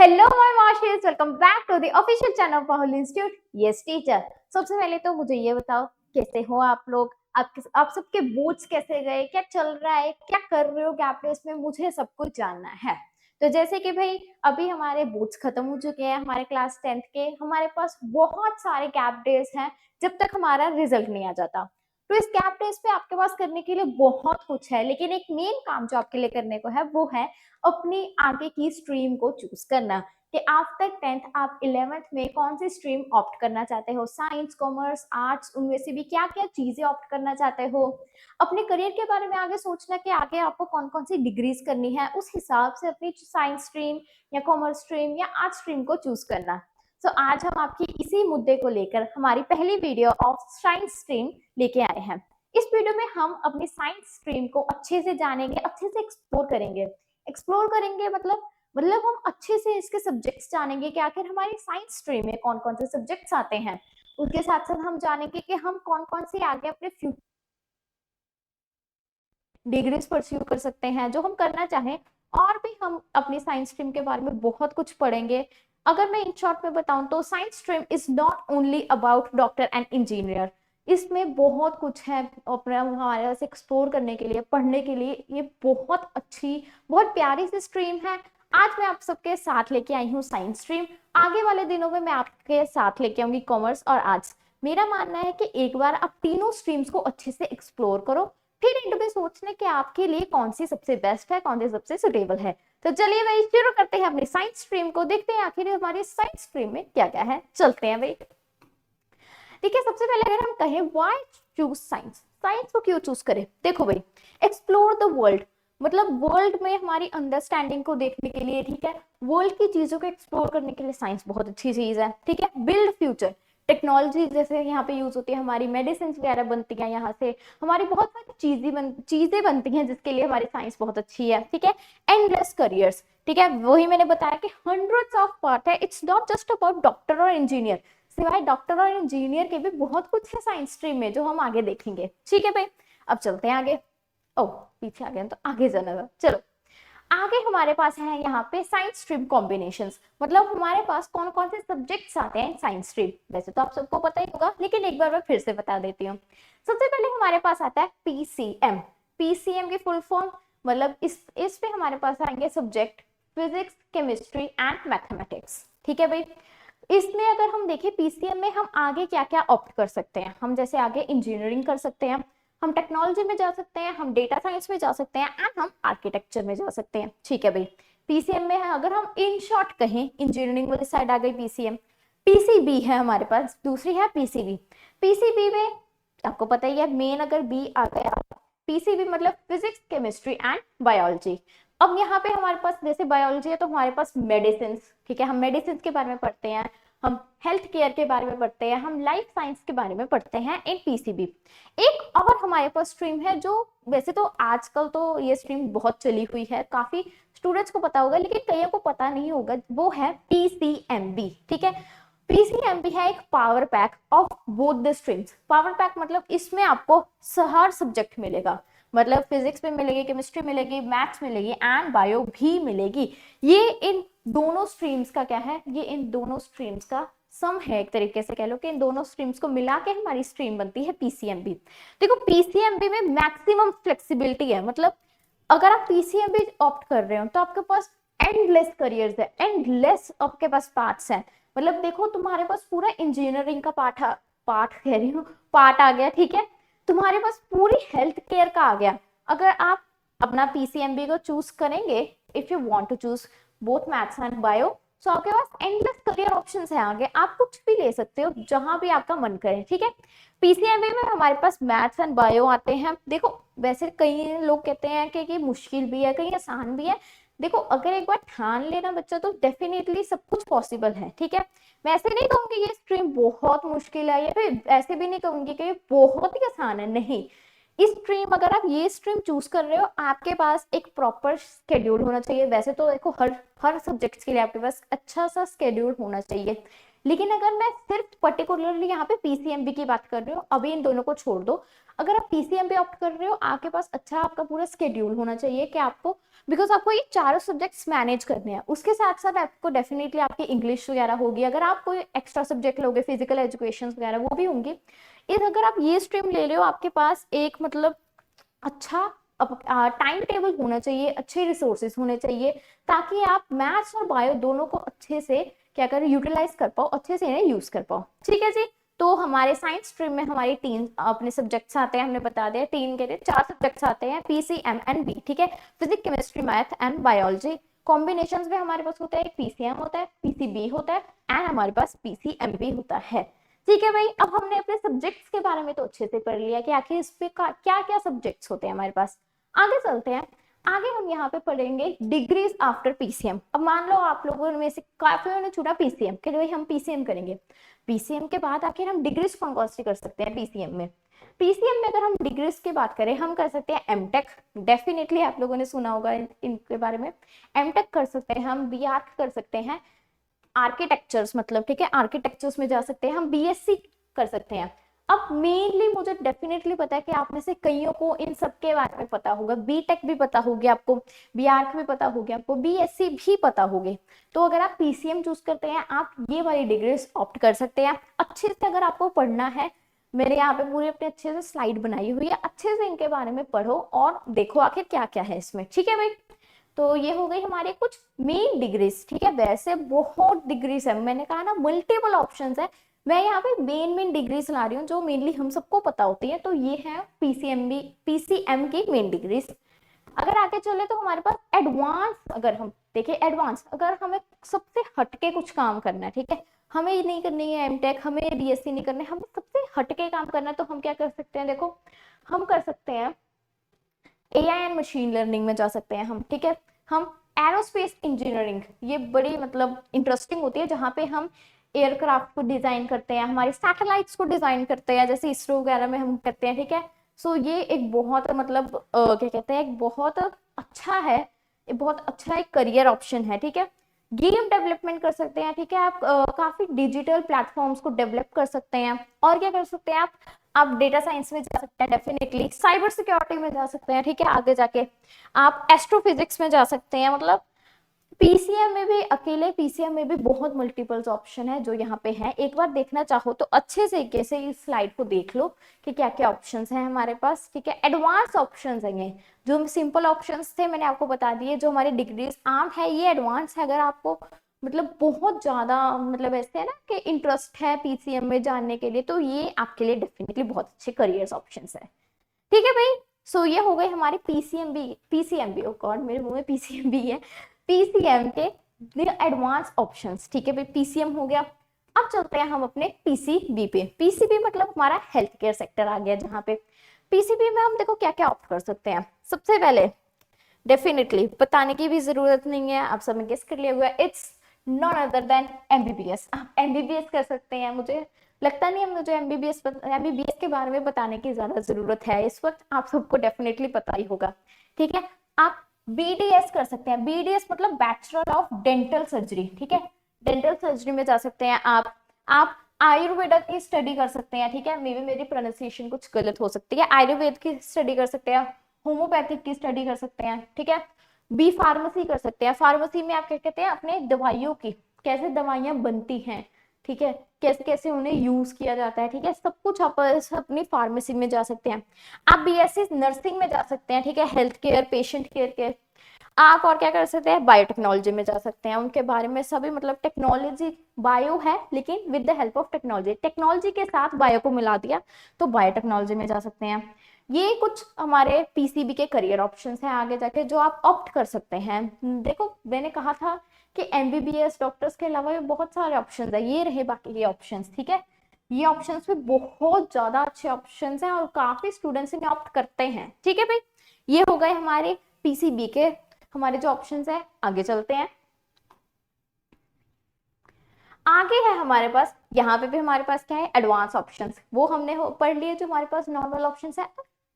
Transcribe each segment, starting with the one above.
Hello my masses, welcome back to the official channel of Bahuli institute. Yes teacher. सबसे पहले तो मुझे ये बताओ, कैसे हो आप लोग? आप सबके बोर्ड्स कैसे गए? क्या चल रहा है? क्या कर रहे हो गैप डेज में? मुझे सब कुछ जानना है। तो जैसे कि भाई अभी हमारे बोर्ड्स खत्म हो चुके हैं, हमारे क्लास 10th के। हमारे पास बहुत सारे गैप डेज हैं जब तक हमारा रिजल्ट नहीं आ जाता। तो इस गैप डेज पे आपके पास करने के लिए बहुत कुछ है, लेकिन एक मेन काम जो आपके लिए करने को है वो है अपनी आगे की स्ट्रीम को चूज करना कि आफ्टर 10th आप 11th में कौन सी स्ट्रीम ऑप्ट करना चाहते हो। साइंस, कॉमर्स, आर्ट्स, उनमें से भी क्या क्या चीजें ऑप्ट करना चाहते हो। अपने करियर के बारे में आगे सोचना कि आगे आपको कौन कौन सी डिग्रीज करनी है, उस हिसाब से अपनी साइंस स्ट्रीम या कॉमर्स स्ट्रीम या आर्ट्स स्ट्रीम को चूज करना। तो आज हम आपकी इसी मुद्दे को लेकर हमारी पहली वीडियो ऑफ साइंस स्ट्रीम लेके आए हैं। इस वीडियो में हम अपनी साइंस स्ट्रीम को अच्छे से जानेंगे, अच्छे से एक्सप्लोर करेंगे मतलब हम अच्छे से इसके सब्जेक्ट्स जानेंगे कि आखिर हमारी साइंस स्ट्रीम में कौन कौन से सब्जेक्ट्स आते हैं। उसके साथ साथ हम जानेंगे कि हम कौन कौन से आगे अपने फ्यूचर डिग्रीज परस्यू कर सकते हैं जो हम करना चाहें। और भी हम अपनी साइंस स्ट्रीम के बारे में बहुत कुछ पढ़ेंगे। अगर मैं इन शॉर्ट में बताऊं तो science stream is not only about doctor and engineer. इसमें बहुत कुछ है अपना हमारे पास एक्सप्लोर करने के लिए, पढ़ने के लिए। ये बहुत अच्छी, बहुत प्यारी सी स्ट्रीम है। आज मैं आप सबके साथ लेके आई हूँ साइंस स्ट्रीम। आगे वाले दिनों में मैं आपके साथ लेके आऊंगी कॉमर्स और आर्ट्स। मेरा मानना है कि एक बार आप तीनों स्ट्रीम्स को अच्छे से एक्सप्लोर करो, फिर एंड में सोचने कि आपके लिए कौन सी सबसे बेस्ट है, कौन सी सबसे सुटेबल है। तो चलिए भाई शुरू करते हैं अपनी साइंस स्ट्रीम को, देखते हैं आखिर हमारी साइंस स्ट्रीम में क्या क्या है। चलते हैं भाई। ठीक है, सबसे पहले अगर हम कहें व्हाई चूज साइंस, साइंस को क्यों चूज करें। देखो भाई, एक्सप्लोर द वर्ल्ड, मतलब वर्ल्ड में हमारी अंडरस्टैंडिंग को देखने के लिए, ठीक है, वर्ल्ड की चीजों को एक्सप्लोर करने के लिए साइंस बहुत अच्छी चीज है। ठीक है, बिल्ड फ्यूचर, टेक्नोलॉजी जैसे यहाँ पे यूज होती है, हमारी मेडिसिन वगैरह बनती है यहाँ से, हमारी बहुत सारी चीजें बनती हैं जिसके लिए हमारी साइंस बहुत अच्छी है। ठीक है, एंडलेस करियर्स, ठीक है, वही मैंने बताया कि हंड्रेड्स ऑफ पार्ट है। It's not just about doctor और इंजीनियर, सिवाय डॉक्टर और इंजीनियर के भी बहुत कुछ है साइंस स्ट्रीम में जो हम आगे देखेंगे। ठीक है भाई, अब चलते हैं आगे। ओ, पीछे आ गया तो आगे जाना था। चलो आगे हमारे पास है यहाँ पे साइंस स्ट्रीम कॉम्बिनेशंस, मतलब हमारे पास कौन कौन से सब्जेक्ट्स आते हैं साइंस स्ट्रीम। वैसे तो आप सबको पता ही होगा, लेकिन एक बार मैं फिर से बता देती हूँ। सबसे पहले हमारे पास आता है पीसीएम। पीसीएम की फुल फॉर्म, मतलब इस पे हमारे पास आएंगे subject physics, chemistry and mathematics. ठीक है भाई, इसमें अगर हम देखें पीसीएम में हम आगे क्या क्या ऑप्ट कर सकते हैं। हम जैसे आगे इंजीनियरिंग कर सकते हैं, हम टेक्नोलॉजी में जा सकते हैं, हम डेटा साइंस में जा सकते हैं एंड हम आर्किटेक्चर में जा सकते हैं। ठीक है भाई, पीसीएम में है, अगर हम इन शॉर्ट कहें इंजीनियरिंग वाली साइड आ गई पीसीएम। पीसीबी है हमारे पास, दूसरी है पीसीबी। पीसीबी में आपको पता ही है, मेन अगर बी आ गया, पीसीबी मतलब फिजिक्स, केमिस्ट्री एंड बायोलॉजी। अब यहाँ पे हमारे पास जैसे बायोलॉजी है तो हमारे पास मेडिसिन, ठीक है, हम मेडिसिन के बारे में पढ़ते हैं, हम हेल्थ केयर के बारे में पढ़ते हैं, हम लाइफ साइंस के बारे में पढ़ते हैं इन पीसीबी। एक और हमारे पास स्ट्रीम है जो वैसे तो आजकल तो ये स्ट्रीम बहुत चली हुई है, काफी स्टूडेंट्स को पता होगा लेकिन कईयों को पता नहीं होगा, वो है पीसीएमबी। ठीक है, पीसीएमबी है एक power pack of both the streams. Power pack मतलब इसमें आपको हर सब्जेक्ट मिलेगा, मतलब फिजिक्स में मिलेगी, केमिस्ट्री मिलेगी, मैथ्स मिलेगी एंड बायो भी मिलेगी। ये इन दोनों स्ट्रीम्स का क्या है, ये इन दोनों स्ट्रीम्स का सम है, एक तरीके से कह लो कि इन दोनों स्ट्रीम्स को मिला के हमारी स्ट्रीम बनती है पीसीएमबी। देखो पीसीएमबी में मैक्सिमम फ्लेक्सिबिलिटी है, मतलब अगर आप पीसीएमबी ऑप्ट कर रहे हो तो आपके पास एंडलेस करियर्स है, एंडलेस आपके पास पार्ट्स हैं। मतलब देखो तुम्हारे पास पूरा इंजीनियरिंग का पार्ट कह रही हूँ, पार्ट आ गया। ठीक है, तुम्हारे पास पूरी हेल्थ केयर का आ गया। अगर आप अपना पीसीएमबी को चूज करेंगे, if you want to choose both maths and bio, तो आपके पास एंडलेस करियर ऑप्शंस है आगे, आप कुछ भी ले सकते हो जहां भी आपका मन करे। ठीक है, पीसीएमबी में हमारे पास मैथ्स एंड बायो आते हैं। देखो वैसे कई लोग कहते हैं कि मुश्किल भी है, कहीं आसान भी है। देखो अगर एक बार ठान लेना बच्चा तो डेफिनेटली सब कुछ पॉसिबल है। ठीक है, मैं ऐसे नहीं कहूंगी ये स्ट्रीम बहुत मुश्किल है, या फिर ऐसे भी नहीं कहूंगी कि ये बहुत ही आसान है, नहीं। इस स्ट्रीम, अगर आप ये स्ट्रीम चूज कर रहे हो, आपके पास एक प्रॉपर स्केड्यूल होना चाहिए। वैसे तो देखो हर हर सब्जेक्ट्स के लिए आपके पास अच्छा सा स्केड्यूल होना चाहिए। लेकिन अगर मैं सिर्फ पर्टिकुलरली यहाँ पे पीसीएमबी की बात कर रही हूँ, अभी इन दोनों को छोड़ दो, अगर आप पीसीएमबी ऑप्ट कर रहे हो, आपके पास अच्छा आपका पूरा स्केड्यूल होना चाहिए कि आपको, बिकॉज आपको ये चारों सब्जेक्ट्स मैनेज करने हैं, उसके साथ साथ आपको डेफिनेटली आपकी इंग्लिश वगैरह होगी, अगर आप कोई एक्स्ट्रा सब्जेक्ट लोगे फिजिकल एजुकेशन वगैरह वो भी होंगी। इस अगर आप ये स्ट्रीम ले रहे हो, आपके पास एक मतलब अच्छा टाइम टेबल होना चाहिए, अच्छे रिसोर्सेज होने चाहिए, ताकि आप मैथ्स और बायो दोनों को अच्छे से क्या करें, यूटिलाइज कर पाओ, अच्छे से इन्हें यूज कर पाओ। ठीक है जी। तो हमारे साइंस स्ट्रीम में हमारी 3 अपने सब्जेक्ट्स आते हैं, हमने बता दिया 3 के लिए 4 सब्जेक्ट्स आते हैं, पीसीएम एंड बी। ठीक है, physics chemistry math and biology. Combinations में हमारे पास होता है, एक पीसीएम होता है, पीसीबी होता है एंड हमारे पास पीसीएमबी होता है। ठीक है भाई, अब हमने अपने सब्जेक्ट्स के बारे में तो अच्छे से पढ़ लिया कि आखिर इस पे क्या क्या सब्जेक्ट्स होते हैं हमारे पास। आगे चलते हैं, आगे हम यहाँ पे पढ़ेंगे डिग्रीज आफ्टर पीसीएम। अब मान लो आप लोगों में से काफी ने चुना पीसीएम के लिए, हम पीसीएम करेंगे, पीसीएम के बाद आखिर हम डिग्रीज कौन कौन सी कर सकते हैं पीसीएम में। पीसीएम में अगर हम डिग्रीज की बात करें, हम कर सकते हैं एमटेक, डेफिनेटली आप लोगों ने सुना होगा इनके बारे में। एमटेक कर सकते हैं हम, बीआर्क कर सकते हैं, आर्किटेक्चर्स मतलब, ठीक है, आर्किटेक्चर्स में जा सकते हैं हम, बीएससी कर सकते हैं। अब मेनली मुझे डेफिनेटली पता है कि आप में से कईयों को इन सब के बारे में पता होगा, बीटेक भी पता होगी आपको, बीआर्क भी पता होगी आपको, बीएससी भी पता होगी। तो अगर आप पीसीएम चूज करते हैं, आप ये वाली डिग्रीज ऑप्ट कर सकते हैं। अच्छे से अगर आपको पढ़ना है, मेरे यहाँ पे पूरी अपने अच्छे से स्लाइड बनाई हुई है, अच्छे से इनके बारे में पढ़ो और देखो आखिर क्या क्या है इसमें। ठीक है भाई, तो ये हो गई हमारे कुछ मेन डिग्रीज। ठीक है, वैसे बहुत डिग्रीज है, मैंने कहा ना मल्टीपल ऑप्शंस है, मैं यहाँ पे मेन डिग्रीज ला रही हूँ जो मेनली हम सबको पता होती है। तो ये है पीसीएम की मेन डिग्रीज। अगर आगे चले तो हमारे पास एडवांस, अगर हम देखें एडवांस, अगर हमें सबसे हटके कुछ काम करना है, ठीक है, हमें ये नहीं करनी है एमटेक, हमें बीएससी नहीं करना है, हमें सबसे हटके काम करना है, तो हम क्या कर सकते हैं, देखो हम कर सकते हैं एआई एंड मशीन लर्निंग में जा सकते हैं हम। ठीक है, हम एरोस्पेस इंजीनियरिंग, ये बड़ी मतलब इंटरेस्टिंग होती है, जहाँ पे हम एयरक्राफ्ट को डिजाइन करते हैं, हमारे सैटेलाइट्स को डिजाइन करते हैं, जैसे इसरो वगैरह में हम करते हैं। ठीक है, सो ये एक बहुत मतलब क्या कहते हैं, एक बहुत अच्छा है, एक बहुत अच्छा एक करियर ऑप्शन है। ठीक है, गेम डेवलपमेंट कर सकते हैं। ठीक है, आप काफी डिजिटल प्लेटफॉर्म्स को डेवलप कर सकते हैं। और क्या कर सकते हैं आप डेटा साइंस में जा सकते हैं, डेफिनेटली साइबर सिक्योरिटी में जा सकते हैं। ठीक है, आगे जाके आप एस्ट्रोफिजिक्स में जा सकते हैं। मतलब पीसीएम में भी, अकेले पीसीएम में भी बहुत मल्टीपल्स ऑप्शन है जो यहाँ पे है। एक बार देखना चाहो तो अच्छे से कैसे इस स्लाइड को देख लो कि क्या क्या ऑप्शंस हैं हमारे पास। ठीक है, एडवांस ऑप्शंस हैं ये, जो सिंपल ऑप्शंस थे मैंने आपको बता दिए, जो हमारी डिग्रीज आम है ये एडवांस है। अगर आपको मतलब बहुत ज्यादा मतलब ऐसे है ना कि इंटरेस्ट है पीसीएम में जानने के लिए, तो ये आपके लिए डेफिनेटली बहुत अच्छे करियर ऑप्शंस है। ठीक है भाई, सो ये हो गए हमारे पीसीएमबी ओ गॉड, मेरे मुंह में पीसीएमबी है, पीसीएम के एडवांस ऑप्शंस। ठीक है भाई, पीसीएम हो गया। अब चलते हैं हम अपने पीसीबी पे। पीसीबी मतलब हमारा हेल्थ केयर सेक्टर आ गया, जहाँ पे पीसीबी में हम देखो क्या क्या ऑप्ट कर सकते हैं। सबसे पहले डेफिनेटली बताने की भी जरूरत नहीं है, आप सबने गेस कर लिया होगा, it's none other than MBBS. आप एमबीबीएस कर सकते हैं, मुझे लगता नहीं है मुझे एमबीबीएस के बारे में बताने की ज्यादा जरूरत है, इस वक्त आप सबको डेफिनेटली पता ही होगा। ठीक है, आप बीडीएस कर सकते हैं, बीडीएस मतलब बैचलर ऑफ डेंटल सर्जरी। ठीक है, डेंटल सर्जरी में जा सकते हैं आप आयुर्वेदा की स्टडी कर सकते हैं। ठीक है, मे बी मेरी प्रोनाउंसिएशन कुछ गलत हो सकती है, आयुर्वेद की स्टडी कर सकते हैं, होम्योपैथिक की स्टडी कर सकते हैं। ठीक है, बी फार्मेसी कर सकते हैं, फार्मेसी में आप क्या कहते हैं अपने दवाइयों की, कैसे दवाइयां बनती हैं, ठीक है, कैसे कैसे उन्हें यूज किया जाता है। ठीक है, सब कुछ आप अपनी फार्मेसी में जा सकते हैं। आप बीएससी नर्सिंग में जा सकते हैं। ठीक है, हेल्थ केयर, पेशेंट केयर के आप और क्या कर सकते हैं, बायोटेक्नोलॉजी में जा सकते हैं, उनके बारे में सभी मतलब टेक्नोलॉजी बायो है लेकिन with the help of technology, technology के साथ बायो को मिला दिया तो बायोटेक्नोलॉजी में जा सकते हैं। ये कुछ हमारे पीसीबी के करियर ऑप्शंस हैं आगे जाके जो आप ऑप्ट कर सकते हैं। देखो मैंने कहा था कि एमबीबीएस डॉक्टर्स के अलावा भी बहुत सारे ऑप्शंस है, ये रहे बाकी ये ऑप्शंस। ठीक है, ये ऑप्शंस भी बहुत ज्यादा अच्छे ऑप्शंस हैं और काफी स्टूडेंट्स इन्हें ऑप्ट करते हैं। ठीक है भाई, ये हो गए हमारे पीसीबी के हमारे जो ऑप्शंस है। आगे चलते हैं, आगे है हमारे पास, यहाँ पे भी हमारे पास क्या है, एडवांस ऑप्शंस, वो हमने पढ़ लिए जो हमारे पास नॉर्मल ऑप्शंस है।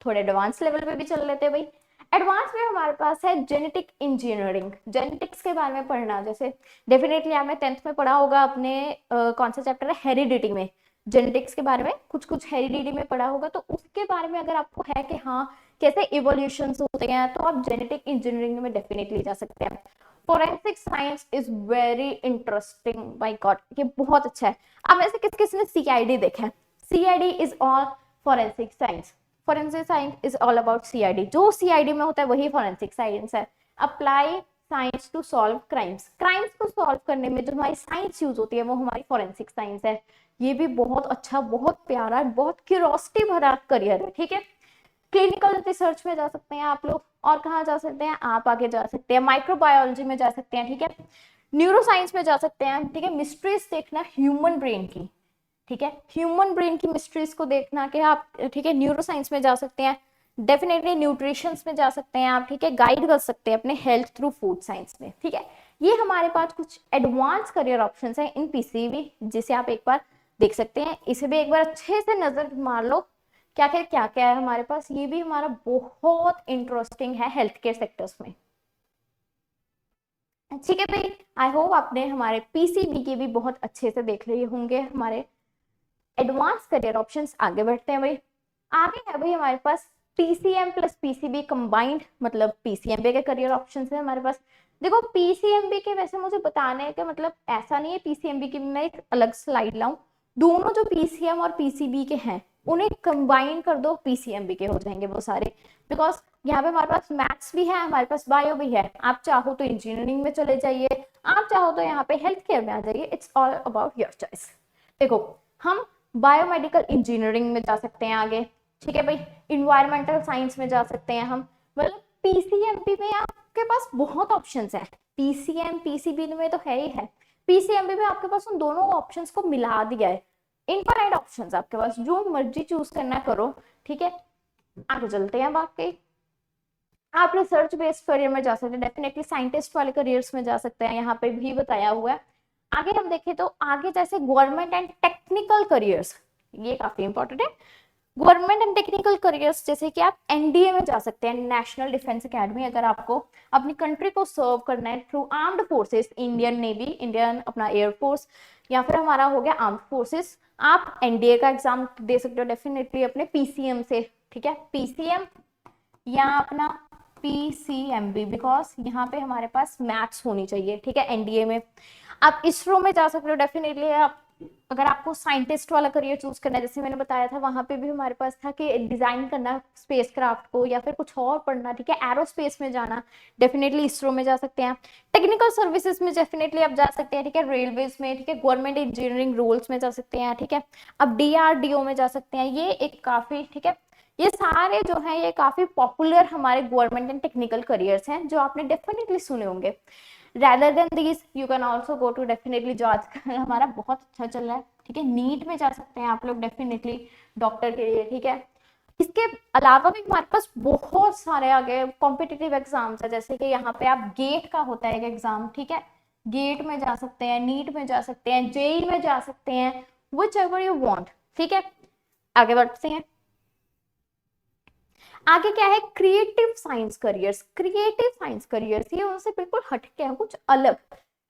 थोड़े एडवांस लेवल पे भी चल लेते हैं भाई। एडवांस में हमारे पास है जेनेटिक इंजीनियरिंग, जेनेटिक्स के बारे में पढ़ना। जैसे डेफिनेटली आपने 10th में पढ़ा होगा अपने कौन सा चैप्टर है, हेरिडिटी में, जेनेटिक्स के बारे में कुछ कुछ हेरिडिटी में पढ़ा होगा। तो उसके बारे में अगर आपको है कि हाँ कैसे इवोल्यूशन होते हैं, तो आप जेनेटिक इंजीनियरिंग में डेफिनेटली जा सकते हैं। Forensic science is very interesting, by god ये बहुत अच्छा है। अब ऐसे किस किस ने सीआईडी देखा है? CID is all forensic science. Forensic science is all about CID. जो सीआईडी में होता है वही फोरेंसिक साइंस है। Apply science to solve crimes, crimes को सॉल्व करने में जो हमारी साइंस यूज होती है वो हमारी फोरेंसिक साइंस है। ये भी बहुत अच्छा, बहुत प्यारा, बहुत क्यूरोसिटी भरा करियर है, ठीक है। क्लिनिकल रिसर्च में जा सकते हैं आप लोग, और कहाँ जा सकते हैं आप, आगे जा सकते हैं माइक्रोबायोलॉजी में जा सकते हैं, ठीक है। न्यूरोसाइंस में जा सकते हैं, ठीक है। मिस्ट्रीज देखना ह्यूमन ब्रेन की, ठीक है, ह्यूमन ब्रेन की मिस्ट्रीज को देखना कि आप, ठीक है, न्यूरोसाइंस में जा सकते हैं। डेफिनेटली न्यूट्रिशन में जा सकते हैं आप, ठीक है। गाइड कर सकते हैं अपने हेल्थ थ्रू फूड साइंस में, ठीक है। ये हमारे पास कुछ एडवांस करियर ऑप्शंस हैं इन पीसीबी, जिसे आप एक बार देख सकते हैं। इसे भी एक बार अच्छे से नजर मार लो, क्या क्या है हमारे पास। ये भी हमारा बहुत इंटरेस्टिंग है हेल्थ केयर सेक्टर्स में, ठीक है भाई। आई होप आपने हमारे पीसीबी के भी बहुत अच्छे से देख लिए होंगे हमारे एडवांस करियर ऑप्शंस। आगे बढ़ते हैं भाई। आगे है भाई हमारे पास पीसीएम प्लस पीसीबी कंबाइंड, मतलब पीसीएमबी के करियर ऑप्शंस है हमारे पास। देखो पीसीएमबी के वैसे मुझे बताने का मतलब ऐसा नहीं है पीसीएमबी की मैं एक अलग स्लाइड लाऊं, दोनों जो पीसीएम और पीसीबी के हैं उन्हें कंबाइन कर दो, पीसीएमबी के हो जाएंगे वो सारे। बिकॉज यहाँ पे हमारे पास मैथ्स भी है, हमारे पास बायो भी है। आप चाहो तो इंजीनियरिंग में चले जाइए, आप चाहो तो यहाँ पे हेल्थ केयर में आ जाइए, it's all about your choice. देखो हम बायोमेडिकल इंजीनियरिंग में जा सकते हैं आगे, ठीक है भाई। इन्वायरमेंटल साइंस में जा सकते हैं हम, मतलब पीसीएमबी में आपके पास बहुत ऑप्शंस है। पीसीएम पीसीबी में तो है ही है, पीसीएमबी में आपके पास उन दोनों ऑप्शंस को मिला दिया है। इनफाइनाइट ऑप्शंस आपके पास, जो मर्जी चूज करना करो, ठीक है। आगे चलते हैं बाकी। आप रिसर्च बेस्ड करियर में जा सकते हैं, डेफिनेटली साइंटिस्ट वाले करियर्स में जा सकते हैं, यहाँ पे भी बताया हुआ है। आगे हम देखें तो आगे जैसे गवर्नमेंट एंड टेक्निकल करियर्स, ये काफी इंपॉर्टेंट है। गवर्नमेंट एंड टेक्निकल करियर्स जैसे कि आप एनडीए में जा सकते हैं, नेशनल डिफेंस एकेडमी। अगर आपको अपनी कंट्री को सर्व करना है through armed forces, Indian navy, Indian अपना एयरफोर्स, या फिर हमारा हो गया आर्म्ड फोर्सेस, आप एनडीए का एग्जाम दे सकते हो डेफिनेटली अपने पीसीएम से, ठीक है। पीसीएम या अपना पीसीएमबी, बिकॉज यहाँ पे हमारे पास मैथ्स होनी चाहिए, ठीक है। एनडीए में आप इसरो में जा सकते हो डेफिनेटली। आप अगर आपको साइंटिस्ट वाला करियर चूज करना है, जैसे मैंने बताया था, वहां पे भी हमारे पास था कि डिजाइन करना स्पेसक्राफ्ट को या फिर कुछ और पढ़ना, ठीक है। एरोस्पेस में जाना, डेफिनेटली इसरो में जा सकते हैं। टेक्निकल सर्विसेज में डेफिनेटली आप जा सकते हैं, ठीक है। रेलवेज में, ठीक है। गवर्नमेंट इंजीनियरिंग रोल्स में जा सकते हैं, ठीक है। अब डीआरडीओ में जा सकते हैं, ये एक काफी, ठीक है। ये सारे जो है ये काफी पॉपुलर हमारे गवर्नमेंट एंड टेक्निकल करियर्स हैं, जो आपने डेफिनेटली सुने होंगे। rather than these you can also go to definitely जो आजकल हमारा बहुत अच्छा चल रहा है, ठीक है। नीट में जा सकते हैं आप लोग डेफिनेटली डॉक्टर के लिए, ठीक है। इसके अलावा भी हमारे पास बहुत सारे आगे कॉम्पिटिटिव एग्जाम्स है, जैसे कि यहाँ पे आप गेट का होता है एक एग्जाम, ठीक है। गेट में जा सकते हैं, नीट में जा सकते हैं, जेई में जा सकते हैं, विच एवर यू वॉन्ट, ठीक है। आगे बढ़ते हैं। आगे क्या है, creative science careers. Creative science careers ये उनसे बिल्कुल हटके हैं, कुछ अलग।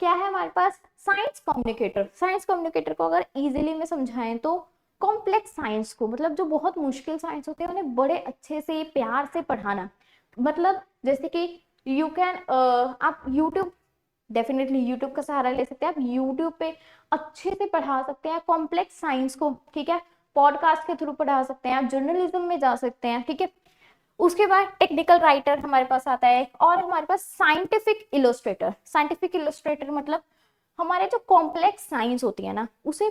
क्या है हमारे पास, साइंस कम्युनिकेटर। साइंस कम्युनिकेटर को अगर इजीली में समझाएं तो कॉम्प्लेक्स साइंस को, मतलब जो बहुत मुश्किल साइंस होते हैं उन्हें बड़े अच्छे से प्यार से पढ़ाना। मतलब जैसे कि यू कैन आप यूट्यूब, डेफिनेटली यूट्यूब का सहारा ले सकते हैं। आप यूट्यूब पे अच्छे से पढ़ा सकते हैं कॉम्प्लेक्स साइंस को, ठीक है। पॉडकास्ट के थ्रू पढ़ा सकते हैं, आप जर्नलिज्म में जा सकते हैं, ठीक है। उसके बाद टेक्निकल राइटर हमारे पास आता है, और हमारे पास साइंटिफिक इलस्ट्रेटर। साइंटिफिक इलस्ट्रेटर मतलब हमारे जो कॉम्प्लेक्स साइंस होती है ना, उसे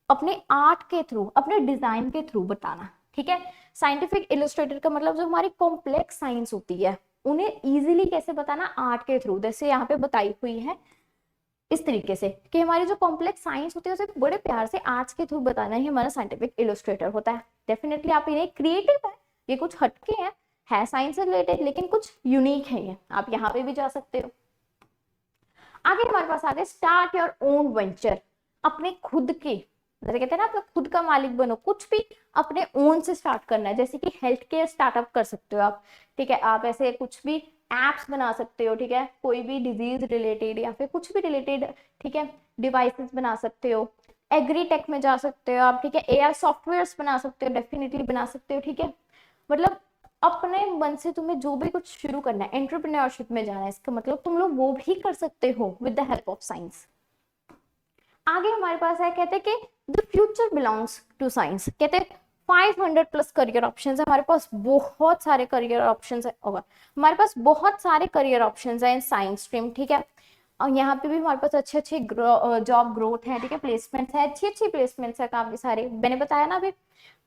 अपने आर्ट के थ्रू, अपने डिजाइन के थ्रू बताना, ठीक है। साइंटिफिक इलस्ट्रेटर का मतलब जो हमारी कॉम्प्लेक्स साइंस होती है उन्हें इजीली कैसे बताना, आर्ट के थ्रू, जैसे यहाँ पे बताई हुई है इस तरीके से कि हमारी जो कॉम्प्लेक्स साइंस होती है उसे बड़े प्यार से आर्ट्स के थ्रू बताना ही हमारा साइंटिफिक इलस्ट्रेटर होता है। डेफिनेटली आप इन्हें क्रिएटिव है, ये कुछ हटके है साइंस से रिलेटेड, लेकिन कुछ यूनिक है ये, आप यहाँ पे भी जा सकते हो। आगे हमारे पास आगे स्टार्ट योर ओन वेंचर, अपने खुद के जैसे कहते हैं ना, आप खुद का मालिक बनो, कुछ भी अपने ओन से स्टार्ट करना है। जैसे कि हेल्थ केयर स्टार्टअप कर सकते हो आप, ठीक है, आप ऐसे कुछ भी एप्स बना सकते हो, ठीक है, कोई भी डिजीज रिलेटेड या फिर कुछ भी रिलेटेड, ठीक है, डिवाइसेस बना सकते हो, एग्रीटेक में जा सकते हो आप, ठीक है, एआई सॉफ्टवेयर्स बना सकते हो, डेफिनेटली बना सकते हो, ठीक है। मतलब अपने मन से तुम्हें जो भी कुछ शुरू करना है, एंटरप्रेन्योरशिप में जाना है, इसका मतलब तुम लोग वो भी कर सकते हो with the help of science. आगे हमारे पास है, कहते हैं कि the future belongs to science. कहते हैं 500 प्लस करियर ऑप्शंस है हमारे पास, बहुत सारे करियर ऑप्शंस है होगा, हमारे पास बहुत सारे करियर ऑप्शंस है इन साइंस स्ट्रीम, ठीक है। और यहाँ पे भी हमारे पास अच्छे अच्छे जॉब ग्रोथ है, ठीक है, प्लेसमेंट्स है, अच्छी अच्छी प्लेसमेंट्स है काफी सारे। मैंने बताया ना, अभी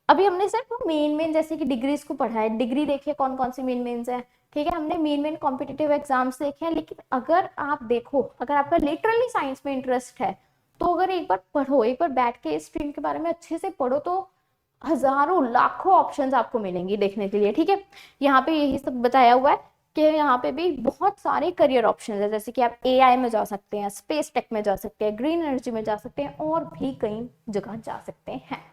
अभी हमने सिर्फ मेन जैसे कि डिग्रीज को पढ़ा है, डिग्री देखिए कौन कौन सी मेन है, ठीक है, हमने मेन कॉम्पिटिटिव एग्जाम्स देखे हैं। लेकिन अगर आप देखो, अगर आपका लिटरली साइंस में इंटरेस्ट है, तो अगर एक बार पढ़ो, एक बार बैठ के इस स्ट्रीम के बारे में अच्छे से पढ़ो, तो हजारों लाखों ऑप्शंस आपको मिलेंगी देखने के लिए, ठीक है। यहाँ पे यही सब बताया हुआ है कि यहाँ पे भी बहुत सारे करियर ऑप्शंस है, जैसे कि आप एआई में जा सकते हैं, स्पेस टेक में जा सकते हैं, ग्रीन एनर्जी में जा सकते हैं, और भी कई जगह जा सकते हैं।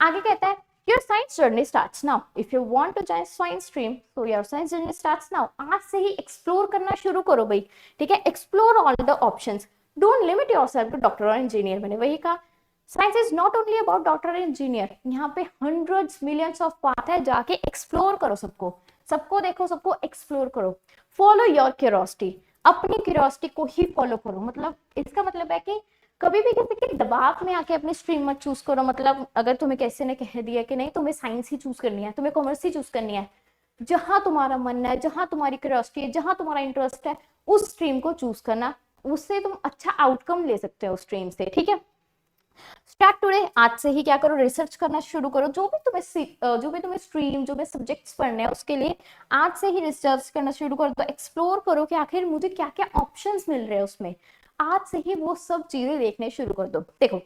आगे कहता है your science journey starts now, if you want to join science stream so your science journey starts now. आज से ही एक्सप्लोर करना शुरू करो भाई, ठीक है, explore all the options, don't limit yourself to doctor और इंजीनियर। मैंने वही कहा, science is not only about doctor और इंजीनियर, यहाँ पे हंड्रेड्स मिलियंस ऑफ पाथ है, जाके एक्सप्लोर करो सबको, सबको देखो, सबको एक्सप्लोर करो। फॉलो योर क्यूरियोसिटी, अपनी क्यूरियोसिटी को ही फॉलो करो। मतलब इसका मतलब है कि कभी भी किसी के दबाव में आके अपनी स्ट्रीम मत चूज करो। मतलब अगर तुम्हें किसी ने कह दिया कि नहीं तुम्हें साइंस ही चूज करनी है, तुम्हें कॉमर्स ही चूज करनी है, जहां तुम्हारा मन है, जहां तुम्हारी क्यूरियोसिटी है, जहां तुम्हारा इंटरेस्ट है, उस स्ट्रीम को चूज करना, उससे तुम अच्छा आउटकम ले सकते हो स्ट्रीम से, ठीक है। स्टार्ट टुडे, आज से ही क्या करो, रिसर्च करना शुरू करो। जो भी तुम्हें स्ट्रीम, जो भी सब्जेक्ट्स पढ़ने हैं, उसके लिए आज से ही रिसर्च करना शुरू करो। तो एक्सप्लोर करो कि आखिर मुझे क्या क्या ऑप्शंस मिल रहे हैं उसमें, आज से ही वो सब चीजें देखने शुरू कर दो। देखो,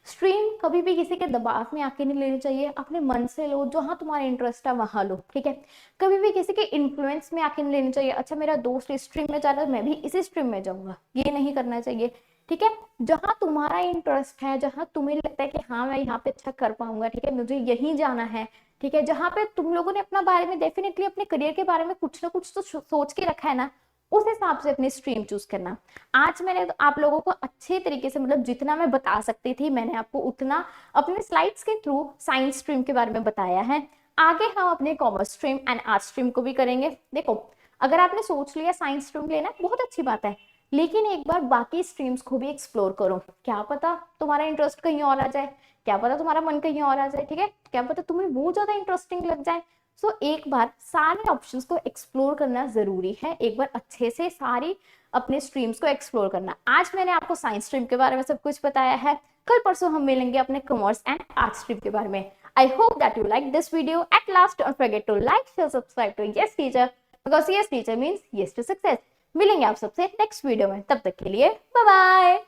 स्ट्रीम कभी भी किसी के दबाव में आके नहीं लेनी चाहिए, अपने मन से लो, जहां तुम्हारा इंटरेस्ट है वहां लो, ठीक है। कभी भी किसी के इन्फ्लुएंस में आके नहीं लेनी चाहिए, अच्छा मेरा दोस्त इस स्ट्रीम में जा रहा है मैं भी इसी स्ट्रीम में जाऊंगा, ये नहीं करना चाहिए, ठीक है। जहां तुम्हारा इंटरेस्ट है, जहां तुम्हें लगता है कि हाँ मैं यहाँ पे अच्छा कर पाऊंगा, ठीक है, मुझे यहीं जाना है, ठीक है, जहां पे तुम लोगों ने अपना बारे में डेफिनेटली अपने करियर के बारे में कुछ ना कुछ तो सोच के रखा है ना, उस हिसाब से अपनी स्ट्रीम चूज करना। आज मैंने आप लोगों को अच्छे तरीके से, मतलब जितना मैं बता सकती थी मैंने आपको उतना अपने स्लाइड्स के थ्रू साइंस स्ट्रीम के बारे में बताया है। आगे हम अपने commerce stream and arts stream को भी करेंगे। देखो, अगर आपने सोच लिया साइंस स्ट्रीम लेना, बहुत अच्छी बात है, लेकिन एक बार बाकी स्ट्रीम्स को भी एक्सप्लोर करो। क्या पता तुम्हारा इंटरेस्ट कहीं और आ जाए, क्या पता तुम्हारा मन कहीं और आ जाए, ठीक है, क्या पता तुम्हें वो ज्यादा इंटरेस्टिंग लग जाए। सो एक बार सारे ऑप्शंस को एक्सप्लोर करना जरूरी है, एक बार अच्छे से सारी अपने स्ट्रीम्स को एक्सप्लोर करना। आज मैंने आपको साइंस स्ट्रीम के बारे में सब कुछ बताया है, कल परसों हम मिलेंगे अपने कॉमर्स एंड आर्ट्स स्ट्रीम के बारे में। I hope that you like this video. At last don't forget to like, share, subscribe to yes teacher, because yes teacher means yes to success. मिलेंगे आप सबसे नेक्स्ट वीडियो में, तब तक के लिए बाय बाय।